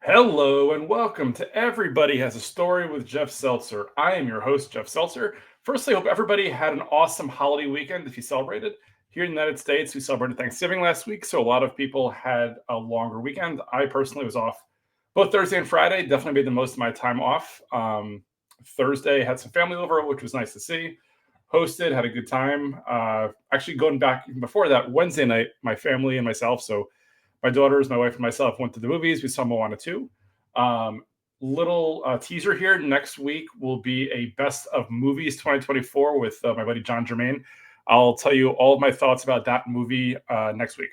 Hello and welcome to Everybody Has a Story with Jeff Seltzer. I am your host, Jeff Seltzer. Firstly, I hope everybody had an awesome holiday weekend if you celebrated. Here in the United States, we celebrated Thanksgiving last week, so a lot of people had a longer weekend. I personally was off both Thursday and Friday, definitely made the most of my time off. Thursday, had some family over, which was nice to see. Hosted, had a good time. Actually, going back even before that, Wednesday night, my family and myself, so my daughters, my wife, and myself went to the movies. We saw Moana 2. Little teaser here. Next week will be a best of movies 2024 with my buddy John Germain. I'll tell you all of my thoughts about that movie next week.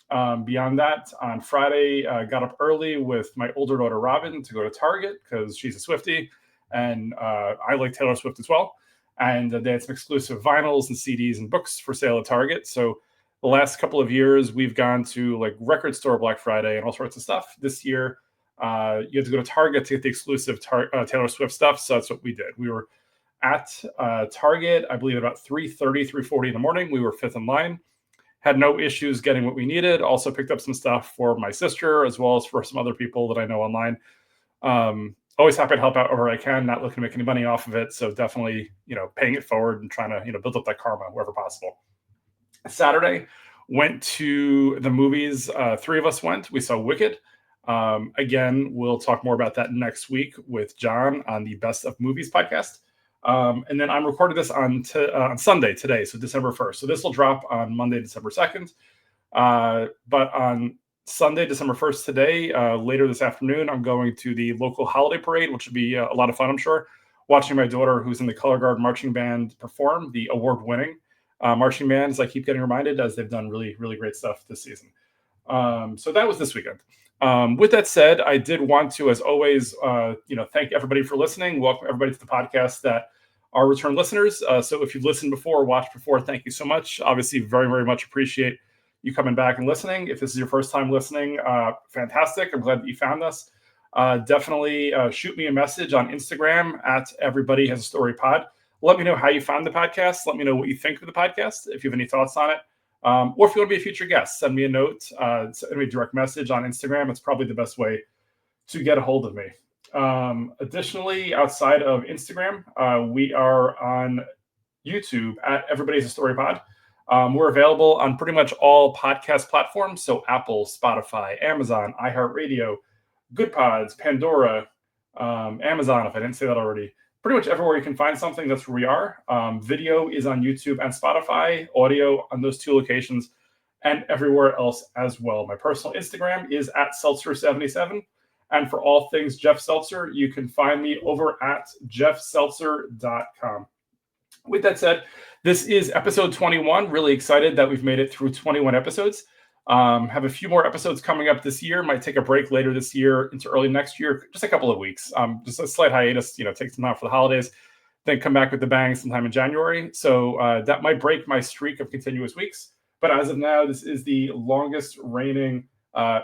Beyond that, on Friday, got up early with my older daughter Robin to go to Target because she's a Swiftie, and I like Taylor Swift as well. And they had some exclusive vinyls and CDs and books for sale at Target. So the last couple of years, we've gone to like record store Black Friday and all sorts of stuff. This year, you have to go to Target to get the exclusive Taylor Swift stuff. So that's what we did. We were at Target, I believe, about 3:30, 3:40 in the morning. We were fifth in line. Had no issues getting what we needed. Also picked up some stuff for my sister as well as for some other people that I know online. Always happy to help out wherever I can. Not looking to make any money off of it. So definitely, paying it forward and trying to, build up that karma wherever possible. Saturday, went to the movies. Three of us went. We saw Wicked. Again, we'll talk more about that next week with John on the Best of Movies podcast. And then I'm recording this on Sunday today, so December 1st. So this will drop on Monday, December 2nd. But on Sunday, December 1st today, later this afternoon, I'm going to the local holiday parade, which will be a lot of fun, I'm sure. Watching my daughter, who's in the Color Guard marching band, perform the award-winning marching bands. I keep getting reminded as they've done really, really great stuff this season. So that was this weekend. With that said, I did want to, as always, thank everybody for listening. Welcome everybody to the podcast that are return listeners. So if you've listened before or watched before, thank you so much. Obviously, very, very much appreciate you coming back and listening. If this is your first time listening, fantastic. I'm glad that you found us. Definitely shoot me a message on Instagram at Everybody Has a Story Pod. Let me know how you found the podcast. Let me know what you think of the podcast, if you have any thoughts on it. Or if you want to be a future guest, send me a note, send me a direct message on Instagram. It's probably the best way to get a hold of me. Additionally, outside of Instagram, we are on YouTube at Everybody Has a Story Pod. We're available on pretty much all podcast platforms. So Apple, Spotify, Amazon, iHeartRadio, Good Pods, Pandora, Amazon, if I didn't say that already. Pretty much everywhere you can find something, that's where we are. Video is on YouTube and Spotify, audio on those two locations, and everywhere else as well. My personal Instagram is at Seltzer77. And for all things Jeff Seltzer, you can find me over at jeffseltzer.com. With that said, this is episode 21. Really excited that we've made it through 21 episodes. Have a few more episodes coming up this year. Might take a break later this year into early next year, just a couple of weeks. Just a slight hiatus, take some time for the holidays, then come back with the bang sometime in January. So that might break my streak of continuous weeks. But as of now, this is the longest reigning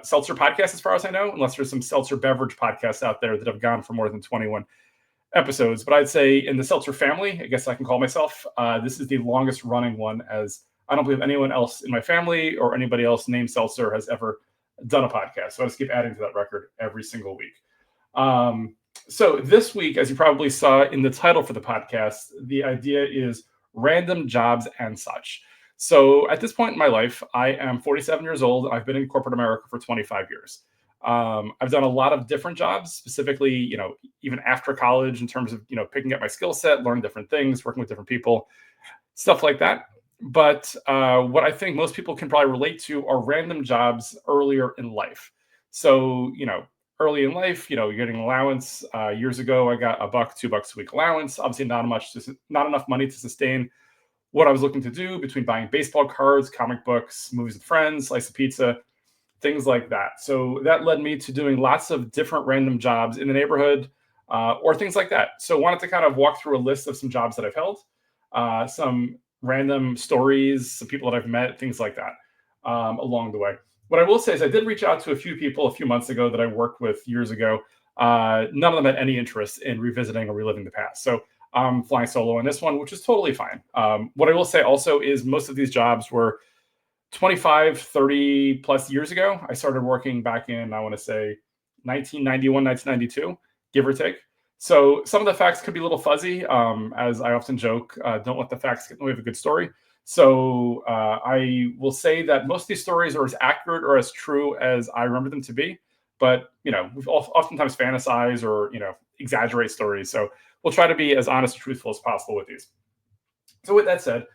seltzer podcast, as far as I know, unless there's some seltzer beverage podcasts out there that have gone for more than 21 episodes. But I'd say in the seltzer family, I guess I can call myself, this is the longest running one, as I don't believe anyone else in my family or anybody else named Seltzer has ever done a podcast. So I just keep adding to that record every single week. So this week, as you probably saw in the title for the podcast, the idea is random jobs and such. So at this point in my life, I am 47 years old. I've been in corporate America for 25 years. I've done a lot of different jobs, specifically, even after college, in terms of, picking up my skill set, learning different things, working with different people, stuff like that. But what I think most people can probably relate to are random jobs earlier in life. So, early in life, you're getting an allowance. Years ago, I got $1, $2 a week allowance. Obviously, not enough money to sustain what I was looking to do between buying baseball cards, comic books, movies with friends, slice of pizza, things like that. So that led me to doing lots of different random jobs in the neighborhood or things like that. So I wanted to kind of walk through a list of some jobs that I've held, some random stories, some people that I've met, things like that along the way. What I will say is I did reach out to a few people a few months ago that I worked with years ago. None of them had any interest in revisiting or reliving the past. So I'm flying solo on this one, which is totally fine. What I will say also is most of these jobs were 25, 30 plus years ago. I started working back in, I want to say, 1991, 1992, give or take. So some of the facts could be a little fuzzy. As I often joke, don't let the facts get in the way of a good story. So I will say that most of these stories are as accurate or as true as I remember them to be. But we oftentimes fantasize or exaggerate stories. So we'll try to be as honest and truthful as possible with these. So with that said,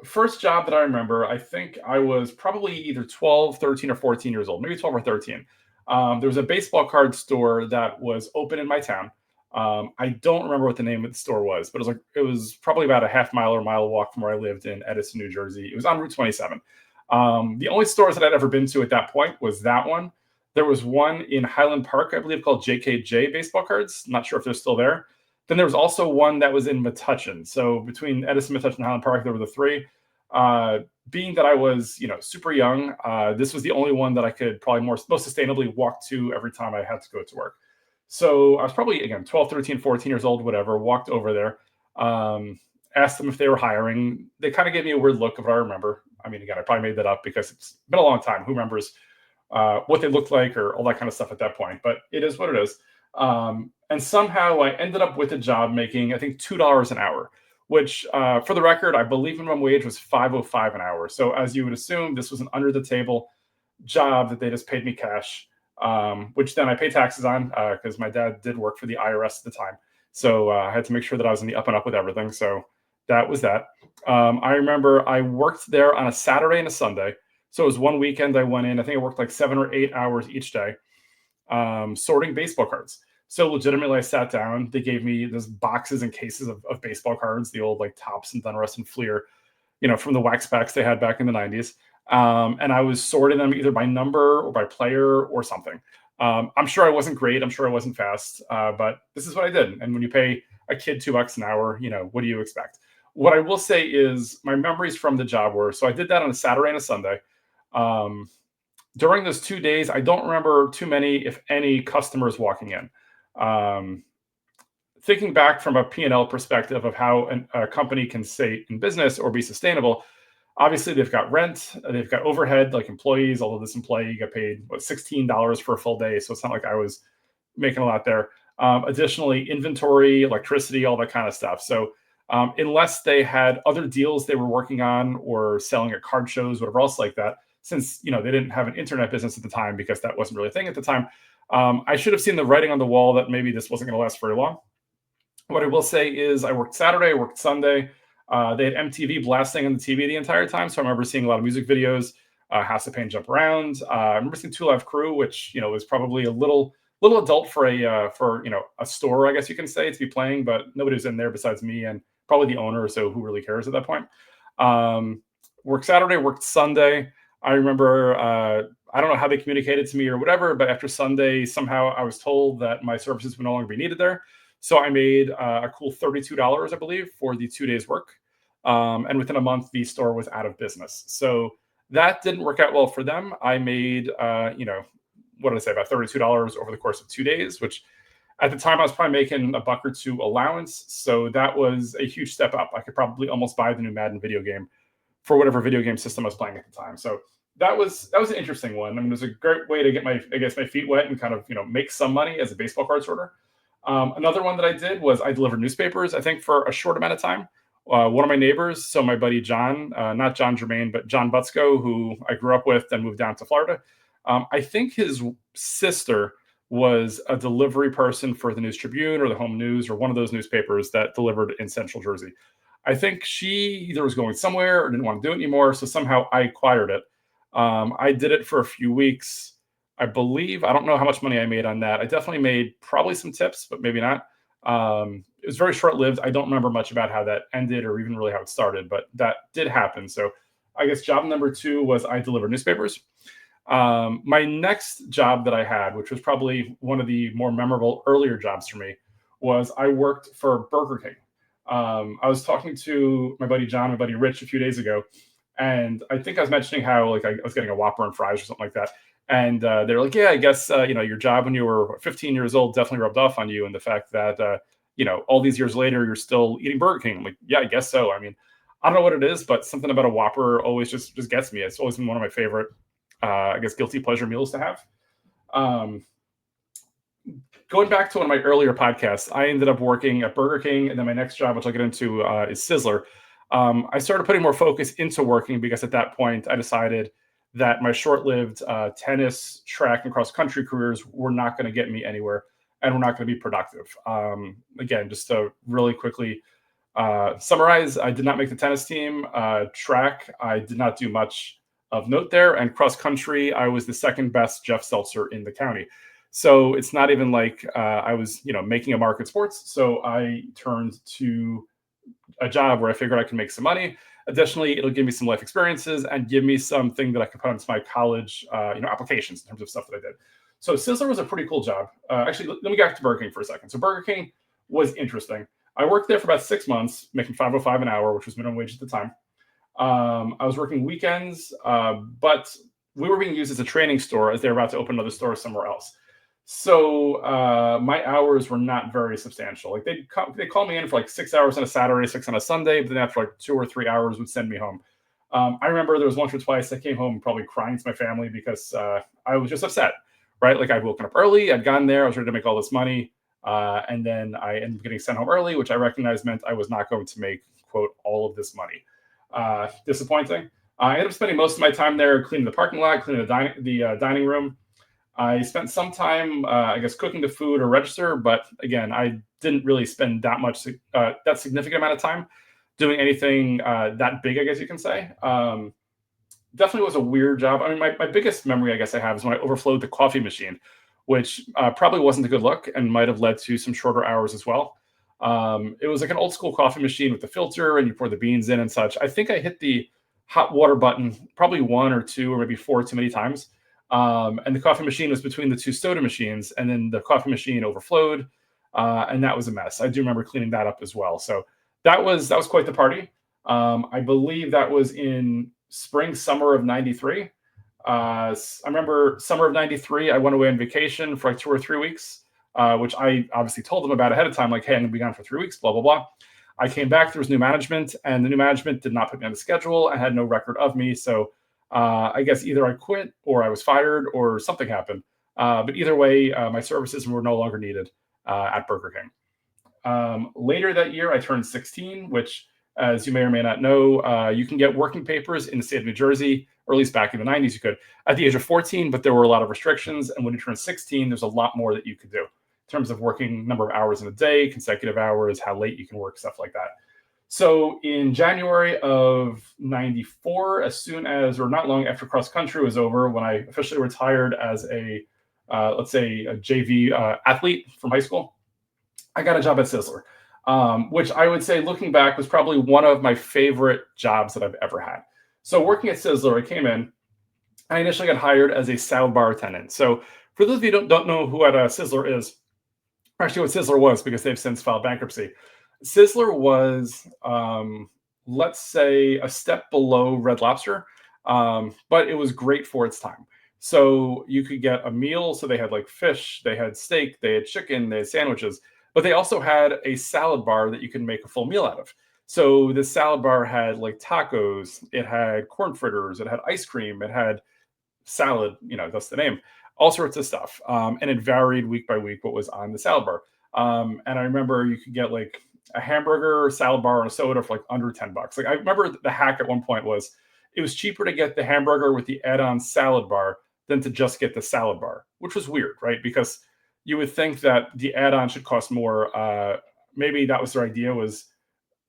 first job that I remember, I think I was probably either 12, 13, or 14 years old, maybe 12 or 13. There was a baseball card store that was open in my town. I don't remember what the name of the store was, but it was probably about a half mile or mile walk from where I lived in Edison, New Jersey. It was on Route 27. The only stores that I'd ever been to at that point was that one. There was one in Highland Park, I believe, called JKJ Baseball Cards. Not sure if they're still there. Then there was also one that was in Metuchen. So between Edison, Metuchen, and Highland Park, there were the three. Being that I was, super young, this was the only one that I could probably most sustainably walk to every time I had to go to work. So I was probably, again, 12, 13, 14 years old, whatever, walked over there, asked them if they were hiring. They kind of gave me a weird look of what I remember. I mean, again, I probably made that up because it's been a long time. Who remembers what they looked like or all that kind of stuff at that point? But it is what it is. And somehow I ended up with a job making, I think, $2 an hour, which, for the record, I believe minimum wage was $5.05 an hour. So as you would assume, this was an under the table job that they just paid me cash, which then I pay taxes on because my dad did work for the IRS at the time. So I had to make sure that I was in the up and up with everything. So that was that. I remember I worked there on a Saturday and a Sunday. So it was one weekend I went in. I think I worked like 7 or 8 hours each day, sorting baseball cards. So legitimately, I sat down. They gave me those boxes and cases of baseball cards, the old like Topps and Donruss and Fleer, from the wax packs they had back in the 90s. And I was sorting them either by number or by player or something. I'm sure I wasn't great. I'm sure I wasn't fast, but this is what I did. And when you pay a kid $2 an hour, what do you expect? What I will say is my memories from the job were, so I did that on a Saturday and a Sunday. During those 2 days, I don't remember too many, if any, customers walking in. Thinking back from a P&L perspective of how a company can stay in business or be sustainable, obviously they've got rent, they've got overhead like employees, although this employee got paid $16 for a full day. So it's not like I was making a lot there. Additionally, inventory, electricity, all that kind of stuff. So unless they had other deals they were working on or selling at card shows, whatever else like that, since they didn't have an internet business at the time because that wasn't really a thing at the time, I should have seen the writing on the wall that maybe this wasn't going to last very long. What I will say is I worked Saturday, I worked Sunday. They had MTV blasting on the TV the entire time. So I remember seeing a lot of music videos, House of Pain Jump Around. I remember seeing Two Live Crew, which, was probably a little adult for a store, I guess you can say, to be playing, but nobody was in there besides me and probably the owner. So who really cares at that point? Worked Saturday, worked Sunday. I remember, I don't know how they communicated to me or whatever, but after Sunday, somehow I was told that my services would no longer be needed there. So I made a cool $32, I believe, for the 2 days work. And within a month, the store was out of business. So that didn't work out well for them. I made, what did I say, about $32 over the course of 2 days, which at the time I was probably making $1 or $2 allowance. So that was a huge step up. I could probably almost buy the new Madden video game for whatever video game system I was playing at the time. So that was an interesting one. I mean, it was a great way to get my feet wet and kind of, make some money as a baseball card sorter. Another one that I did was I delivered newspapers, I think for a short amount of time. One of my neighbors, so my buddy John, not John Germain, but John Butzko, who I grew up with, then moved down to Florida. I think his sister was a delivery person for the News Tribune or the Home News or one of those newspapers that delivered in Central Jersey. I think she either was going somewhere or didn't want to do it anymore, so somehow I acquired it. I did it for a few weeks. I believe, I don't know how much money I made on that. I definitely made probably some tips, but maybe not. It was very short-lived. I don't remember much about how that ended or even really how it started, but that did happen. So I guess job number 2 was I delivered newspapers. My next job that I had, which was probably one of the more memorable earlier jobs for me, was I worked for Burger King. I was talking to my buddy John, my buddy Rich a few days ago, and I think I was mentioning how I was getting a Whopper and fries or something like that. And they were like, yeah, I guess, your job when you were 15 years old definitely rubbed off on you. And the fact that, all these years later, you're still eating Burger King. I'm like, yeah, I guess so. I mean, I don't know what it is, but something about a Whopper always just gets me. It's always been one of my favorite, I guess, guilty pleasure meals to have. going back to one of my earlier podcasts, I ended up working at Burger King, and then my next job, which I'll get into, is Sizzler. I started putting more focus into working because at that point I decided that my short-lived tennis, track, and cross-country careers were not going to get me anywhere, and were not going to be productive. Again, just to really quickly summarize, I did not make the tennis team. Track, I did not do much of note there, and cross-country, I was the second best Jeff Seltzer in the county. So it's not even like I was, making a mark in sports. So I turned to a job where I figured I can make some money. Additionally, it'll give me some life experiences and give me something that I can put onto my college, applications in terms of stuff that I did. So Sizzler was a pretty cool job. Actually, let me go back to Burger King for a second. So Burger King was interesting. I worked there for about 6 months, making $5.05 an hour, which was minimum wage at the time. I was working weekends, but we were being used as a training store as they were about to open another store somewhere else. So my hours were not very substantial. Like they'd call me in for like 6 hours on a Saturday, 6 on a Sunday, but then after like 2 or 3 hours would send me home. I remember there was once or twice I came home probably crying to my family because I was just upset, right? Like I'd woken up early, I'd gotten there, I was ready to make all this money, and then I ended up getting sent home early, which I recognized meant I was not going to make, quote, all of this money. Disappointing. I ended up spending most of my time there cleaning the parking lot, cleaning the dining room. I spent some time, I guess, cooking the food or register, but again, I didn't really spend that significant amount of time doing anything that big, I guess you can say. Definitely was a weird job. I mean, my biggest memory, I guess, I have is when I overflowed the coffee machine, which probably wasn't a good look and might have led to some shorter hours as well. It was like an old school coffee machine with the filter, and you pour the beans in and such. I think I hit the hot water button probably one or two or maybe four too many times. And the coffee machine was between the two soda machines, and then the coffee machine overflowed, and that was a mess. I do remember cleaning that up as well. So that was quite the party. I believe that was in spring, summer of '93. I remember summer of '93. I went away on vacation for like 2 or 3 weeks, which I obviously told them about ahead of time, like, hey, I'm gonna be gone for 3 weeks, blah blah blah. I came back. There was new management, and the new management did not put me on the schedule and had no record of me. So I guess either I quit or I was fired or something happened. But either way, my services were no longer needed at Burger King. Later that year, I turned 16, which, as you may or may not know, you can get working papers in the state of New Jersey, or at least back in the 90s, you could, at the age of 14, but there were a lot of restrictions. And when you turn 16, there's a lot more that you could do in terms of working number of hours in a day, consecutive hours, how late you can work, stuff like that. So in January of '94, as soon as, or not long after cross country was over, when I officially retired as let's say, a JV athlete from high school, I got a job at Sizzler, which I would say, looking back, was probably one of my favorite jobs that I've ever had. So working at Sizzler, I came in. I initially got hired as a salad bar attendant. So for those of you who don't know who at Sizzler is, actually what Sizzler was, because they've since filed bankruptcy. Sizzler was, let's say, a step below Red Lobster, but it was great for its time. So you could get a meal. So they had like fish, they had steak, they had chicken, they had sandwiches, but they also had a salad bar that you can make a full meal out of. So the salad bar had like tacos, it had corn fritters, it had ice cream, it had salad, that's the name, all sorts of stuff. And it varied week by week what was on the salad bar. And I remember you could get like a hamburger, salad bar, and a soda for like under $10. Like I remember the hack at one point was it was cheaper to get the hamburger with the add-on salad bar than to just get the salad bar, which was weird, right? Because you would think that the add-on should cost more. Maybe that was their idea. Was,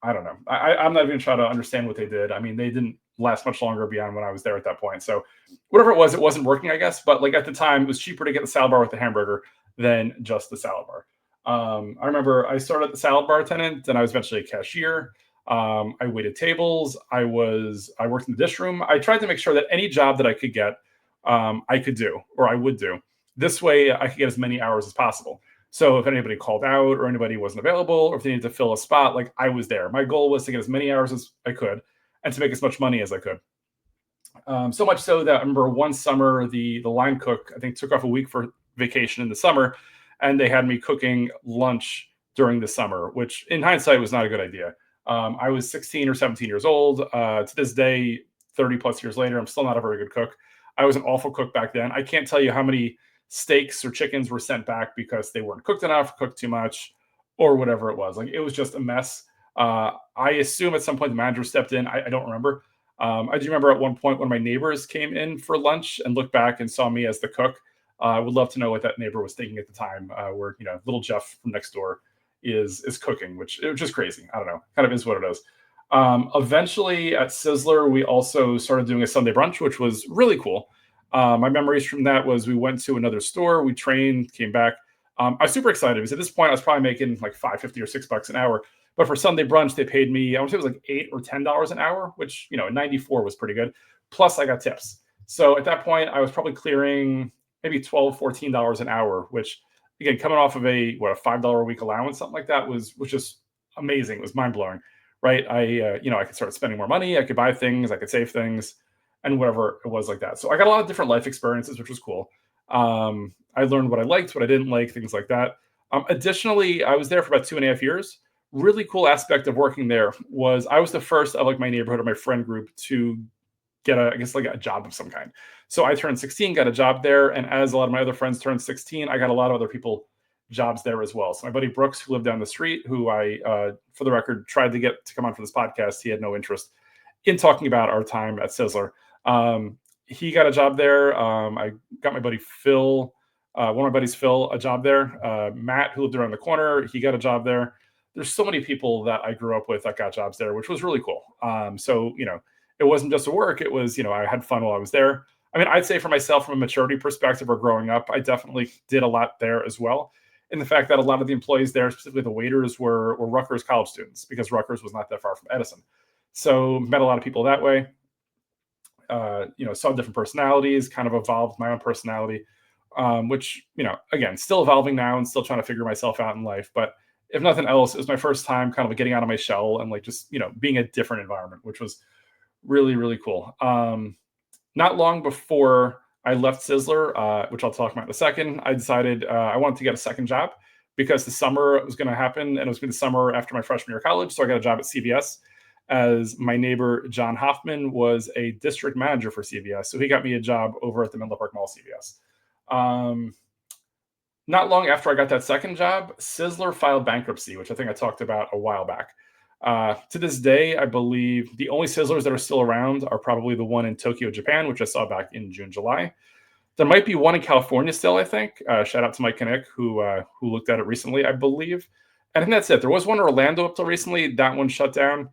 I don't know. I'm not even trying to understand what they did. I mean, they didn't last much longer beyond when I was there at that point. So whatever it was, it wasn't working, I guess. But like at the time, it was cheaper to get the salad bar with the hamburger than just the salad bar. I remember I started at the salad bar attendant, then I was eventually a cashier. I waited tables. I worked in the dish room. I tried to make sure that any job that I could get, I could do, or I would do. This way I could get as many hours as possible. So if anybody called out or anybody wasn't available, or if they needed to fill a spot, like I was there. My goal was to get as many hours as I could and to make as much money as I could. So much so that I remember one summer, the line cook, I think, took off a week for vacation in the summer, and they had me cooking lunch during the summer, which in hindsight was not a good idea. I was 16 or 17 years old. To this day, 30 plus years later, I'm still not a very good cook. I was an awful cook back then. I can't tell you how many steaks or chickens were sent back because they weren't cooked enough, cooked too much, or whatever it was. Like it was just a mess. I assume at some point the manager stepped in. I don't remember. I do remember at one point when my neighbors came in for lunch and looked back and saw me as the cook. I would love to know what that neighbor was thinking at the time, where little Jeff from next door is cooking, which is crazy. I don't know, kind of is what it is. Eventually at Sizzler, we also started doing a Sunday brunch, which was really cool. My memories from that was we went to another store, we trained, came back. I was super excited because at this point I was probably making like $5.50 or $6 an hour. But for Sunday brunch, they paid me, I want to say it was like $8 or $10 an hour, which, in 94 was pretty good. Plus I got tips. So at that point, I was probably clearing maybe $12, $14 an hour, which again, coming off of a $5 a week allowance, something like that was just amazing. It was mind blowing, right? I could start spending more money. I could buy things, I could save things and whatever it was like that. So I got a lot of different life experiences, which was cool. I learned what I liked, what I didn't like, things like that. Additionally, I was there for about 2.5 years. Really cool aspect of working there was I was the first of like my neighborhood or my friend group to get a job of some kind. So I turned 16, got a job there. And as a lot of my other friends turned 16, I got a lot of other people jobs there as well. So my buddy Brooks, who lived down the street, who I, for the record, tried to get to come on for this podcast. He had no interest in talking about our time at Sizzler. He got a job there. I got my buddy Phil, one of my buddies, Phil, a job there. Matt, who lived around the corner, he got a job there. There's so many people that I grew up with that got jobs there, which was really cool. It wasn't just a work. It was, I had fun while I was there. I mean, I'd say for myself, from a maturity perspective or growing up, I definitely did a lot there as well. In the fact that a lot of the employees there, specifically the waiters, were Rutgers college students, because Rutgers was not that far from Edison. So met a lot of people that way. Saw different personalities, kind of evolved my own personality, which, again, still evolving now and still trying to figure myself out in life. But if nothing else, it was my first time kind of getting out of my shell and being a different environment, which was really, really cool. Not long before I left Sizzler, which I'll talk about in a second, I decided I wanted to get a second job because the summer was going to happen, and it was going to be the summer after my freshman year of college. So I got a job at CVS, as my neighbor John Hoffman was a district manager for CVS. So he got me a job over at the Menlo Park Mall CVS. Not long after I got that second job, Sizzler filed bankruptcy, which I think I talked about a while back. To this day, I believe the only Sizzlers that are still around are probably the one in Tokyo, Japan, which I saw back in June, July. There might be one in California still, I think. Shout out to Mike Kinnick, who looked at it recently, I believe. And I think that's it. There was one in Orlando up till recently. That one shut down.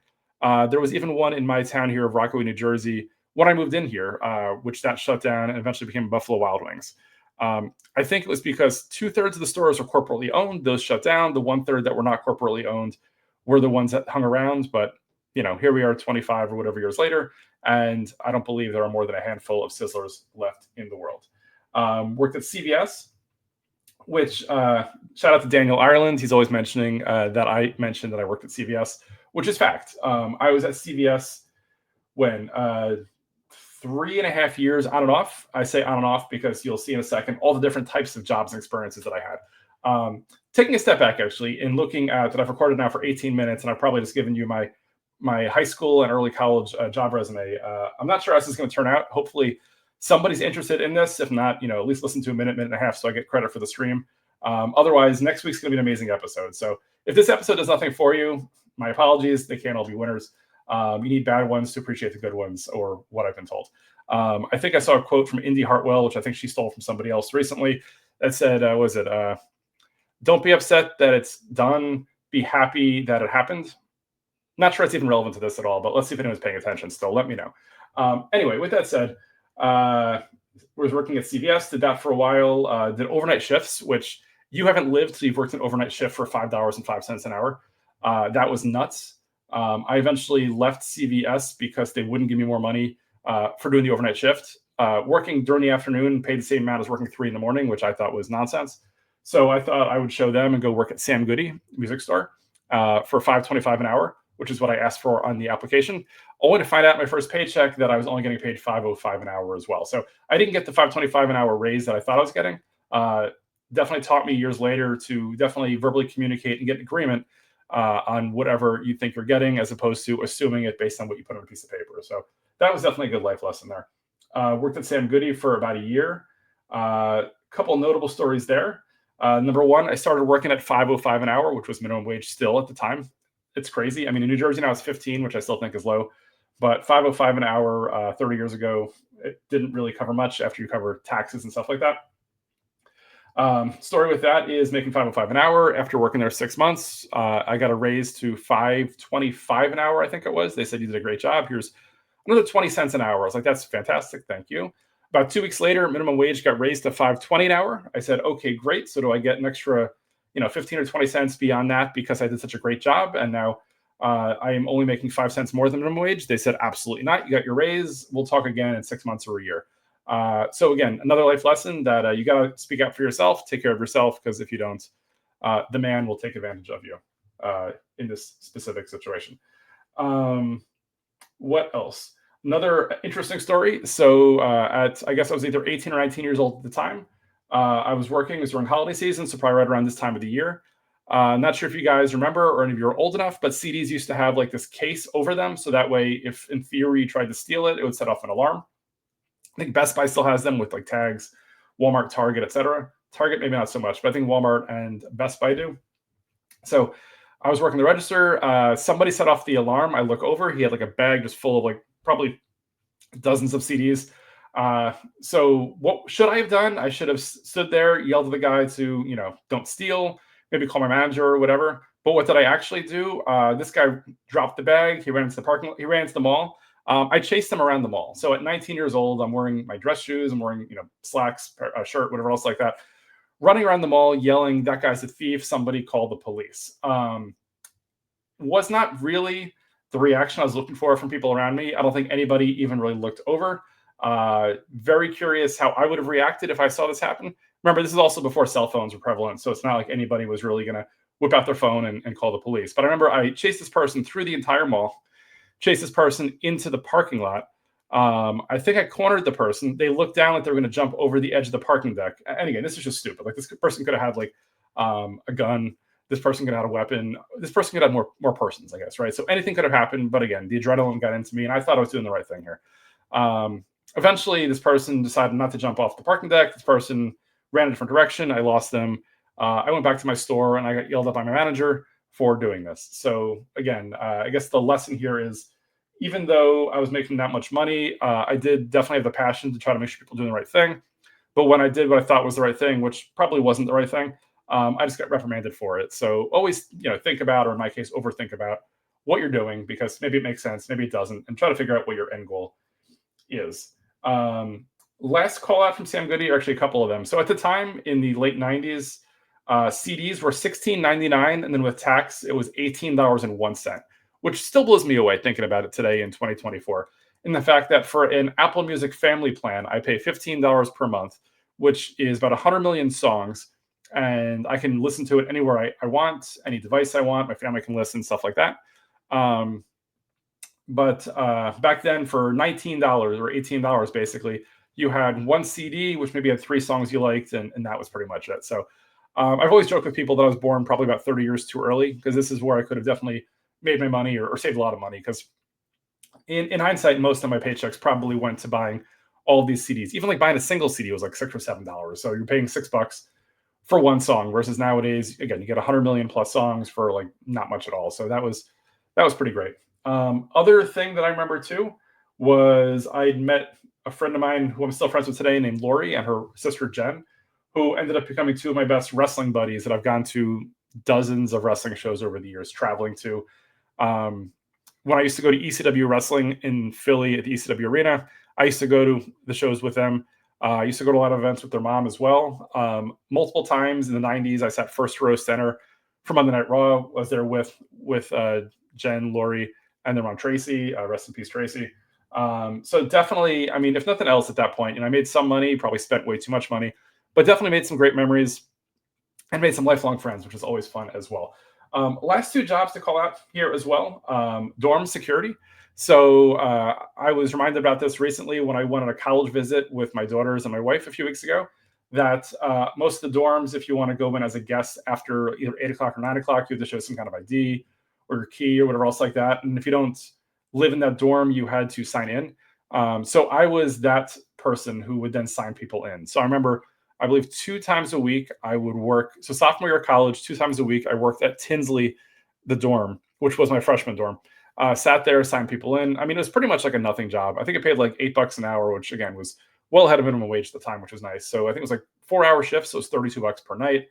There was even one in my town here of Rockaway, New Jersey, when I moved in here, which that shut down and eventually became Buffalo Wild Wings. I think it was because 2/3 of the stores were corporately owned. Those shut down. The 1/3 that were not corporately owned were the ones that hung around. But, here we are 25 or whatever years later, and I don't believe there are more than a handful of Sizzlers left in the world. Worked at CVS, which shout out to Daniel Ireland. He's always mentioning that I mentioned that I worked at CVS, which is fact. I was at CVS when 3.5 years on and off. I say on and off because you'll see in a second all the different types of jobs and experiences that I had. Taking a step back, actually, and looking at that, I've recorded now for 18 minutes, and I've probably just given you my high school and early college job resume. I'm not sure how this is going to turn out. Hopefully somebody's interested in this. If not, at least listen to a minute and a half so I get credit for the stream. Otherwise, next week's going to be an amazing episode. So if this episode does nothing for you, my apologies. They can't all be winners. You need bad ones to appreciate the good ones, or what I've been told. I think I saw a quote from Indy Hartwell, which I think she stole from somebody else recently, that said, don't be upset that it's done. Be happy that it happened. Not sure it's even relevant to this at all, but let's see if anyone's paying attention still. Let me know. Anyway, with that said, was working at CVS, did that for a while, did overnight shifts, which you haven't lived till you've worked an overnight shift for $5.05 an hour. That was nuts. I eventually left CVS because they wouldn't give me more money for doing the overnight shift. Working during the afternoon paid the same amount as working 3 a.m, which I thought was nonsense. So I thought I would show them and go work at Sam Goody music store for $5.25 an hour, which is what I asked for on the application, only to find out my first paycheck that I was only getting paid $5.05 an hour as well. So I didn't get the $5.25 an hour raise that I thought I was getting. Definitely taught me years later to definitely verbally communicate and get an agreement on whatever you think you're getting, as opposed to assuming it based on what you put on a piece of paper. So that was definitely a good life lesson there. Worked at Sam Goody for about a year. couple notable stories there. Number one, I started working at 5.05 an hour, which was minimum wage still at the time. It's crazy. I mean, in New Jersey now it's 15, which I still think is low, but 5.05 an hour 30 years ago, it didn't really cover much after you cover taxes and stuff like that. Story with that is making 5.05 an hour. After working there 6 months, I got a raise to 5.25 an hour. I think it was. They said you did a great job. Here's another 20 cents an hour. I was like, that's fantastic. Thank you. About 2 weeks later, minimum wage got raised to 5.20 an hour. I said, okay, great. So do I get an extra, 15 or 20 cents beyond that because I did such a great job? And now I am only making 5 cents more than minimum wage. They said, absolutely not. You got your raise. We'll talk again in 6 months or a year. So again, another life lesson that you got to speak out for yourself, take care of yourself, because if you don't, the man will take advantage of you in this specific situation. What else? Another interesting story. So I guess I was either 18 or 19 years old at the time. I was working. It was during holiday season, so probably right around this time of the year. Not sure if you guys remember or any of you are old enough, but CDs used to have like this case over them. So that way, if in theory you tried to steal it, it would set off an alarm. I think Best Buy still has them with like tags, Walmart, Target, etc. Target maybe not so much, but I think Walmart and Best Buy do. So I was working the register. Somebody set off the alarm. I look over. He had like a bag just full of like probably dozens of CDs. So what should I have done? I should have stood there, yelled at the guy to, don't steal, maybe call my manager or whatever. But what did I actually do? This guy dropped the bag. He ran into the parking lot. He ran into the mall. I chased him around the mall. So at 19 years old, I'm wearing my dress shoes. I'm wearing, slacks, a shirt, whatever else like that. Running around the mall, yelling, "That guy's a thief. Somebody call the police." Was not really the reaction I was looking for from people around me. I don't think anybody even really looked over. Very curious how I would have reacted if I saw this happen. Remember, this is also before cell phones were prevalent, so it's not like anybody was really going to whip out their phone and call the police. But I remember I chased this person through the entire mall, chased this person into the parking lot. I think I cornered the person. They looked down like they were going to jump over the edge of the parking deck. And again, this is just stupid. Like this person could have had like a gun. This person could have had a weapon. This person could have more persons, I guess, right? So anything could have happened. But again, the adrenaline got into me, and I thought I was doing the right thing here. Eventually, this person decided not to jump off the parking deck. This person ran a different direction. I lost them. I went back to my store, and I got yelled at by my manager for doing this. So again, I guess the lesson here is, even though I was making that much money, I did definitely have the passion to try to make sure people do the right thing. But when I did what I thought was the right thing, which probably wasn't the right thing, I just got reprimanded for it. So always, think about, or in my case, overthink about what you're doing, because maybe it makes sense, maybe it doesn't, and try to figure out what your end goal is. Last call out from Sam Goody, or actually a couple of them. So at the time in the late 90s, CDs were $16.99, and then with tax, it was $18.01, which still blows me away thinking about it today in 2024. In the fact that for an Apple Music family plan, I pay $15 per month, which is about 100 million songs, and I can listen to it anywhere I want, any device I want. My family can listen, stuff like that. But back then, for $19 or $18, basically, you had one CD, which maybe had 3 songs you liked, and that was pretty much it. So I've always joked with people that I was born probably about 30 years too early, because this is where I could have definitely made my money or saved a lot of money. Because in hindsight, most of my paychecks probably went to buying all of these CDs. Even like buying a single CD was like $6 or $7. So you're paying $6 for one song, versus nowadays, again, you get 100 million plus songs for like not much at all. So that was pretty great. Other thing that I remember too was I'd met a friend of mine who I'm still friends with today named Lori, and her sister Jen, who ended up becoming 2 of my best wrestling buddies that I've gone to dozens of wrestling shows over the years, traveling to. When I used to go to ECW Wrestling in Philly at the ECW Arena, I used to go to the shows with them. I used to go to a lot of events with their mom as well. Multiple times in the 90s, I sat first row center for Monday Night Raw. I was there with Jen, Lori, and their mom Tracy. Rest in peace, Tracy. So definitely, I mean, if nothing else at that point, I made some money, probably spent way too much money, but definitely made some great memories and made some lifelong friends, which is always fun as well. Last 2 jobs to call out here as well. Dorm security. So I was reminded about this recently when I went on a college visit with my daughters and my wife a few weeks ago, that most of the dorms, if you want to go in as a guest after either 8 o'clock or 9 o'clock, you have to show some kind of ID or your key or whatever else like that. And if you don't live in that dorm, you had to sign in. So I was that person who would then sign people in. So I remember I believe 2 times a week I would work. So sophomore year of college, 2 times a week I worked at Tinsley, the dorm, which was my freshman dorm. Sat there, signed people in. I mean, it was pretty much like a nothing job. I think it paid like $8 an hour, which again was well ahead of minimum wage at the time, which was nice. So I think it was like 4 hour shifts, so it was $32 per night.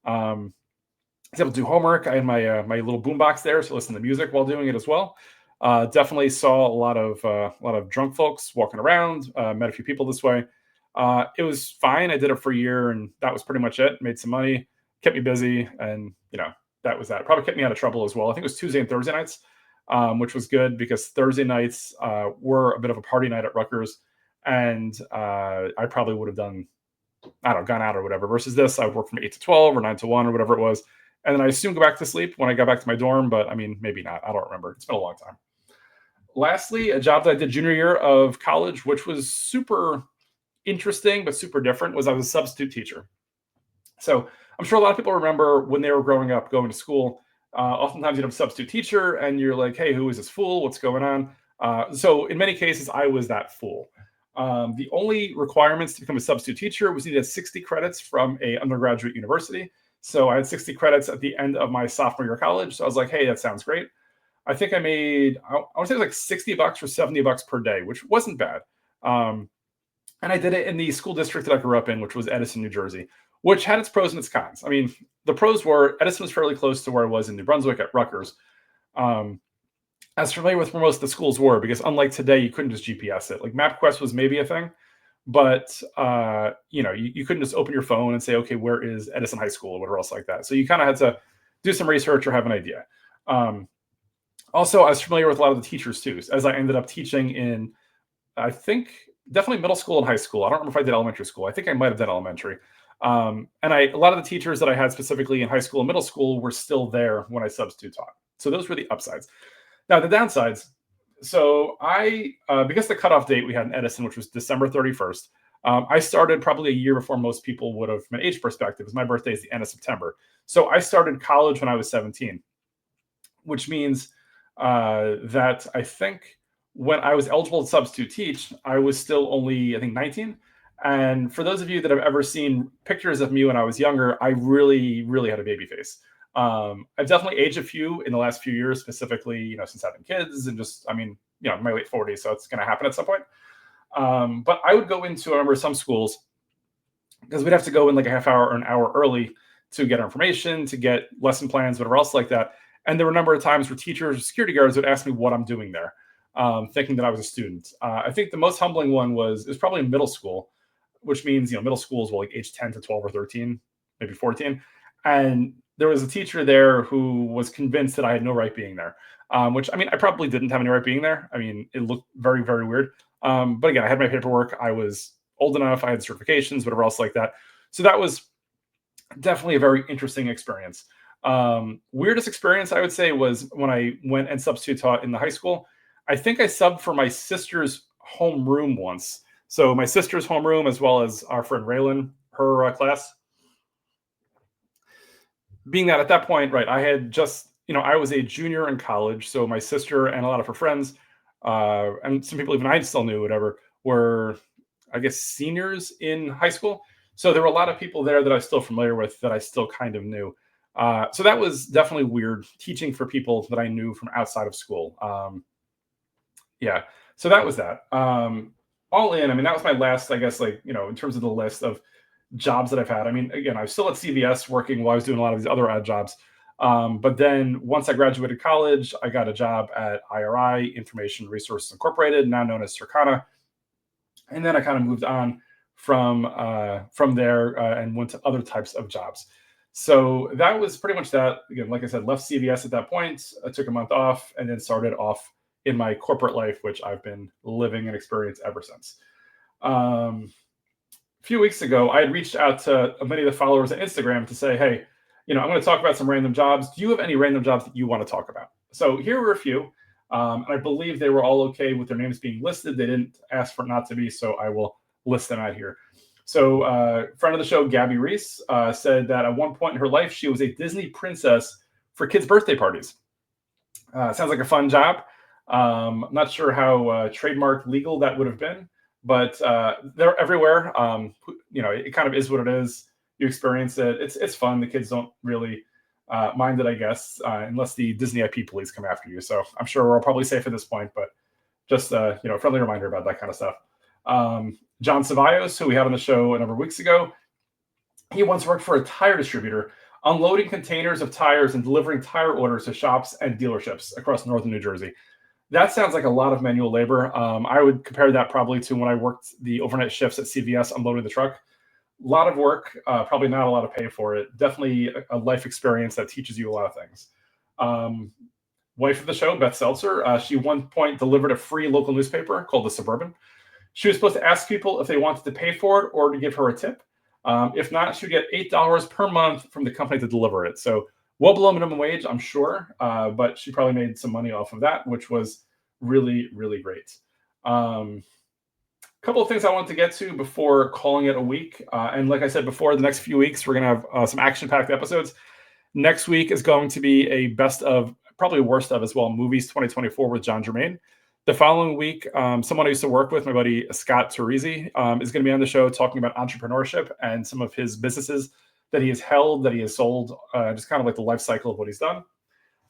Um, I was able to do homework. I had my little boombox there, so listen to music while doing it as well. Definitely saw a lot of drunk folks walking around. Met a few people this way. It was fine. I did it for a year, and that was pretty much it. Made some money, kept me busy, and that was that. Probably kept me out of trouble as well. I think it was Tuesday and Thursday nights, which was good because Thursday nights were a bit of a party night at Rutgers, and I probably would have done, I don't know, gone out or whatever. Versus this, I would work from 8 to 12 or 9 to 1 or whatever it was, and then I assume go back to sleep when I got back to my dorm. But I mean, maybe not. I don't remember. It's been a long time. Lastly, a job that I did junior year of college, which was super interesting but super different, was I was a substitute teacher. So I'm sure a lot of people remember when they were growing up, going to school. Oftentimes you'd have a substitute teacher, and you're like, "Hey, who is this fool? What's going on?" So in many cases, I was that fool. The only requirements to become a substitute teacher was you needed 60 credits from a undergraduate university. So I had 60 credits at the end of my sophomore year of college. So I was like, "Hey, that sounds great." I think I made, I want to say it was like $60 or $70 per day, which wasn't bad. Um, and I did it in the school district that I grew up in, which was Edison, New Jersey, which had its pros and its cons. I mean, the pros were Edison was fairly close to where I was in New Brunswick at Rutgers. Um, as familiar with where most of the schools were, because unlike today, you couldn't just GPS it. Like MapQuest was maybe a thing, but you couldn't just open your phone and say, okay, where is Edison High School or whatever else like that. So you kind of had to do some research or have an idea. Um, Also, I was familiar with a lot of the teachers too, as I ended up teaching in, I think, definitely middle school and high school. I don't remember if I did elementary school. I think I might have done elementary. And a lot of the teachers that I had specifically in high school and middle school were still there when I substitute taught. So those were the upsides. Now the downsides. So because the cutoff date we had in Edison, which was December 31st, I started probably a year before most people would have from an age perspective, because my birthday is the end of September. So I started college when I was 17, which means that I think when I was eligible to substitute teach, I was still only, I think, 19. And for those of you that have ever seen pictures of me when I was younger, I really, really had a baby face. I've definitely aged a few in the last few years, specifically, since having kids and just, I mean, my late 40s, so it's going to happen at some point. But I would go into, I remember some schools, because we'd have to go in like a half hour or an hour early to get our information, to get lesson plans, whatever else like that. And there were a number of times where teachers or security guards would ask me what I'm doing there, thinking that I was a student. I think the most humbling one was probably middle school, which means, middle schools were like age 10 to 12 or 13, maybe 14. And there was a teacher there who was convinced that I had no right being there, which, I mean, I probably didn't have any right being there. I mean, it looked very, very weird. But again, I had my paperwork. I was old enough. I had certifications, whatever else like that. So that was definitely a very interesting experience. Weirdest experience, I would say, was when I went and substitute taught in the high school. I think I subbed for my sister's homeroom once. So my sister's homeroom, as well as our friend Raylan, her class. Being that at that point, right, I had just, I was a junior in college. So my sister and a lot of her friends, and some people even I still knew, whatever, were, I guess, seniors in high school. So there were a lot of people there that I was still familiar with, that I still kind of knew. So that was definitely weird, teaching for people that I knew from outside of school. Yeah, so that was that. All in, I mean, that was my last, I guess, like, in terms of the list of jobs that I've had. I mean, again, I was still at CVS working while I was doing a lot of these other odd jobs. But then once I graduated college, I got a job at IRI, Information Resources Incorporated, now known as Circana. And then I kind of moved on from there and went to other types of jobs. So that was pretty much that. Again, like I said, left CVS at that point. I took a month off and then started off in my corporate life, which I've been living and experienced ever since. A few weeks ago, I had reached out to many of the followers on Instagram to say, hey, I'm going to talk about some random jobs. Do you have any random jobs that you want to talk about? So here were a few. And I believe they were all okay with their names being listed. They didn't ask for it not to be, so I will list them out here. So friend of the show, Gabby Reese, said that at one point in her life, she was a Disney princess for kids' birthday parties. Sounds like a fun job. I'm not sure how trademark legal that would have been. but they're everywhere. It kind of is what it is. You experience it. It's fun. The kids don't really mind it, I guess, unless the Disney IP police come after you. So I'm sure we're all probably safe at this point, but just a friendly reminder about that kind of stuff. John Cevallos, who we had on the show a number of weeks ago, he once worked for a tire distributor, unloading containers of tires and delivering tire orders to shops and dealerships across northern New Jersey. That sounds like a lot of manual labor. I would compare that probably to when I worked the overnight shifts at CVS unloading the truck. A lot of work, probably not a lot of pay for it. Definitely a life experience that teaches you a lot of things. Wife of the show, Beth Seltzer, she one point delivered a free local newspaper called The Suburban. She was supposed to ask people if they wanted to pay for it or to give her a tip. If not, she would get $8 per month from the company to deliver it. So well below minimum wage, I'm sure, but she probably made some money off of that, which was really, really great. Couple of things I want to get to before calling it a week. And like I said before, the next few weeks, we're going to have some action-packed episodes. Next week is going to be a best of, probably worst of as well, movies 2024 with John Germain. The following week, someone I used to work with, my buddy Scott Teresi, is going to be on the show talking about entrepreneurship and some of his businesses that he has held, that he has sold, just kind of like the life cycle of what he's done.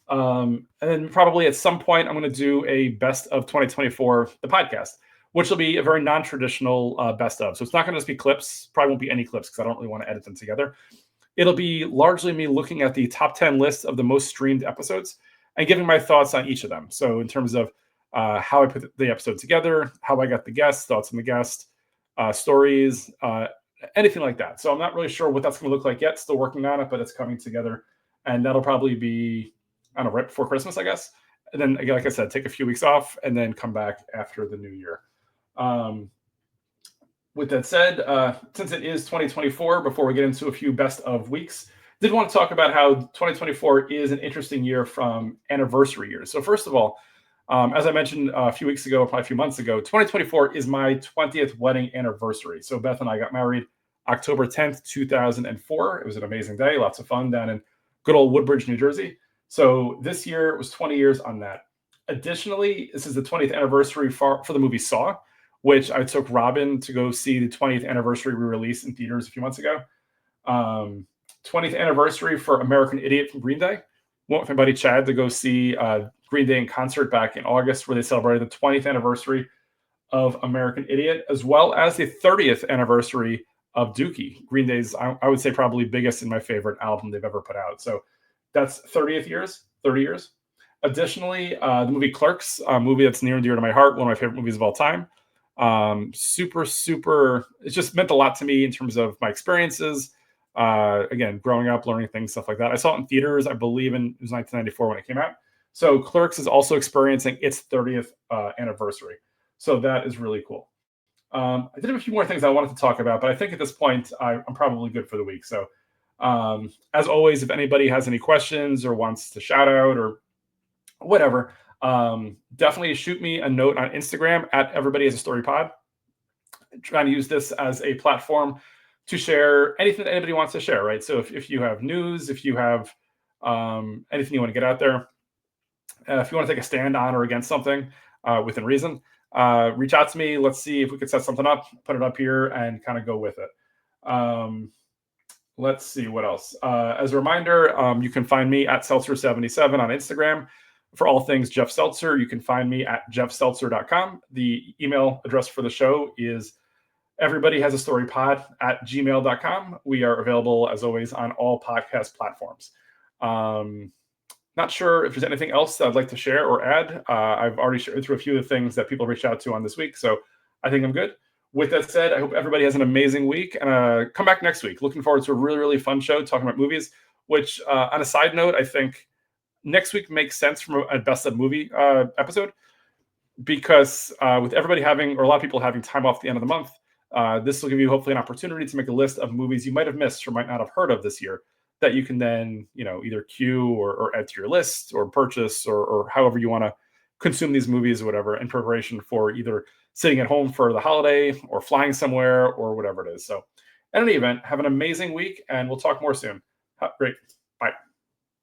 And then probably at some point, I'm going to do a best of 2024, the podcast, which will be a very non-traditional best of. So it's not going to just be clips. Probably won't be any clips because I don't really want to edit them together. It'll be largely me looking at the top 10 list of the most streamed episodes and giving my thoughts on each of them. So in terms of how I put the episode together, how I got the guest, thoughts on the guest, stories, anything like that. So I'm not really sure what that's going to look like yet. Still working on it, but it's coming together. And that'll probably be, I don't know, right before Christmas, I guess. And then, again, like I said, take a few weeks off and then come back after the new year. With that said, since it is 2024, before we get into a few best of weeks, did want to talk about how 2024 is an interesting year from anniversary years. So first of all, as I mentioned a few weeks ago, probably a few months ago, 2024 is my 20th wedding anniversary. So Beth and I got married October 10th, 2004. It was an amazing day, lots of fun down in good old Woodbridge, New Jersey. So this year it was 20 years on that. Additionally, this is the 20th anniversary for the movie Saw, which I took Robin to go see the 20th anniversary re-release in theaters a few months ago. 20th anniversary for American Idiot from Green Day. Went with my buddy Chad to go see Green Day in concert back in August, where they celebrated the 20th anniversary of American Idiot, as well as the 30th anniversary of Dookie, Green Day's, I would say, probably biggest and my favorite album they've ever put out. So that's 30 years. Additionally, the movie Clerks, a movie that's near and dear to my heart, one of my favorite movies of all time. Super, it just meant a lot to me in terms of my experiences. Again, growing up, learning things, stuff like that. I saw it in theaters, I believe it was 1994 when it came out. So Clerks is also experiencing its 30th anniversary. So that is really cool. I did have a few more things I wanted to talk about, but I think at this point, I'm probably good for the week. So as always, if anybody has any questions or wants to shout out or whatever, definitely shoot me a note on Instagram at Everybody Has a Story Pod. I'm trying to use this as a platform to share anything that anybody wants to share, right? So if you have news, if you have anything you want to get out there, if you want to take a stand on or against something within reason, reach out to me. Let's see if we could set something up, put it up here, and kind of go with it. Let's see what else. As a reminder, you can find me at Seltzer77 on Instagram. For all things Jeff Seltzer, you can find me at jeffseltzer.com. The email address for the show is everybodyhasastorypod@gmail.com. We are available, as always, on all podcast platforms. Not sure if there's anything else that I'd like to share or add. I've already shared through a few of the things that people reached out to on this week, so I think I'm good. With that said, I hope everybody has an amazing week, and come back next week. Looking forward to a really, really fun show talking about movies, which, on a side note, I think next week makes sense from a best of movie episode, because with everybody having, or a lot of people having time off at the end of the month, this will give you hopefully an opportunity to make a list of movies you might have missed or might not have heard of this year that you can then, either queue or add to your list or purchase or however you want to consume these movies or whatever in preparation for either sitting at home for the holiday or flying somewhere or whatever it is. So in any event, have an amazing week and we'll talk more soon. Great. Bye.